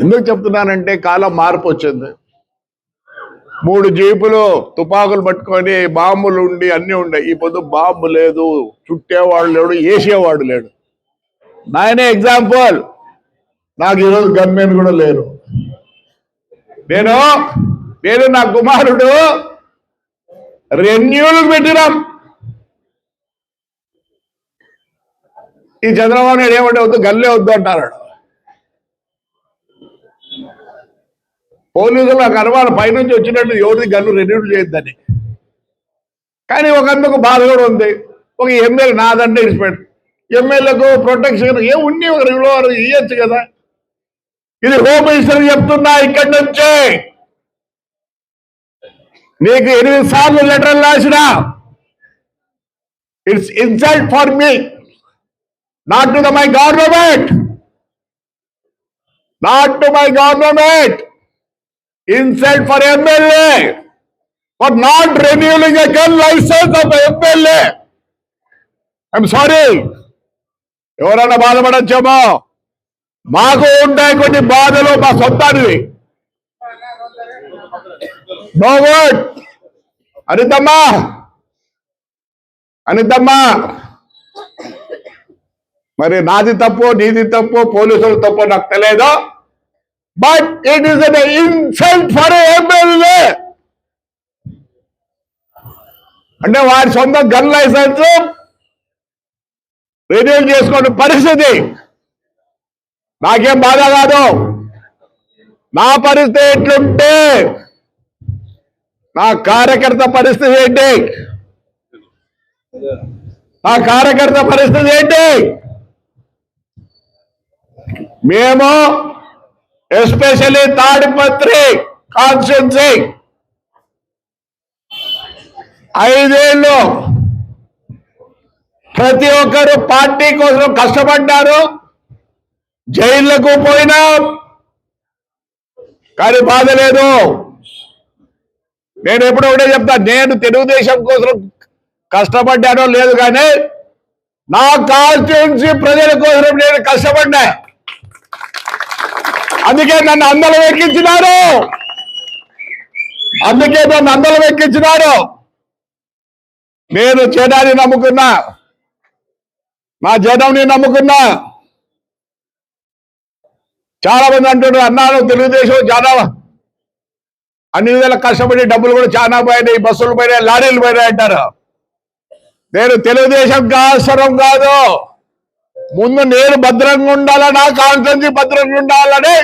ఎందుకు చెప్తున్నానంటే కాలం మార్పు వచ్చింది. 3 జీపులు తుపాకులు పట్టుకొని బాంబులు ఉండి అన్నీ ఉన్నాయి. ఈ పొద్దు బాంబు లేదు, చుట్టేవాడు లేడు, వేసేవాడు లేడు. నాయనే ఎగ్జాంపుల్, నాకు ఈరోజు గన్మెన్ కూడా లేరు. నేను నా కుమారుడు రెన్యూలకు పెట్టినాం. ఈ చంద్రబాబు నాయుడు ఏమంటే వద్దు, గల్లే వద్దు అంటారు. పోలీసులు నాకు అనుమానం పైనుంచి వచ్చినట్టు ఎవరిది గన్ను రెన్యూ చేయొద్దని. కానీ ఒకందుకు బాధ కూడా ఉంది. ఒక ఎమ్మెల్యే నాదంటే ఇన్స్పెక్టర్ ఎమ్మెల్యేకు ప్రొటెక్షన్ ఉండి ఒక రివాల్వర్ ఇవ్వచ్చు కదా. ఇది హోమ్ మినిస్టర్ చెప్తున్నా, ఇక్కడి నుంచే నీకు 8 సార్లు లెటర్లు రాసినా. It's insult for me, not to my government, not to my government. Insult for MLA for not renewing a gun license of MLA. I'm sorry. ఎవరైనా బాధపడచ్చేమో, మాకు ఉంటాయి కొన్ని బాధలు, మా సొంతానివి. No word. అనిద్దమ్మా, మరి నాది తప్పు నీది తప్పు పోలీసులు తప్పు నాకు తెలియదు. But it is an insult for a MLA. అంటే వారి సొంత గన్ లైసెన్స్ రెన్యూ చేసుకోండి పరిస్థితి. నాకేం బాధ కాదు. నా పరిస్థితి ఎట్లుంటే నా కార్యకర్త పరిస్థితి ఏంటి? నా కార్యకర్త పరిస్థితి ఏంటి? మేము ఎస్పెషల్లీ తాడిపత్రి కాన్స్టిట్యున్సీ 5 ఏళ్ళు ప్రతి ఒక్కరు పార్టీ కోసం కష్టపడ్డారు. జైళ్లకు పోయినా కానీ బాధ లేదు. నేను ఎప్పుడో ఒకటే చెప్తా, నేను తెలుగుదేశం కోసం కష్టపడ్డానో లేదు, కానీ నా కాన్స్టిట్యున్సీ ప్రజల కోసం నేను కష్టపడ్డా. అందుకే నన్ను అందలం ఎక్కించినారు. నేను జనాన్ని నమ్ముకున్నా, నా జనంని నమ్ముకున్నా. చాలా మంది అంటున్నారు, అన్నాను తెలుగుదేశం చాలా అన్ని విధాల కష్టపడి డబ్బులు కూడా చాలా పోయినాయి, బస్సులు పోయినాయి, లారీలు పోయినాయి అంటారు. నేను తెలుగుదేశం అవసరం కాదు, ముందు నేను భద్రంగా ఉండాలా, నా కాన్స్టిట్యున్సీ భద్రంగా ఉండాలని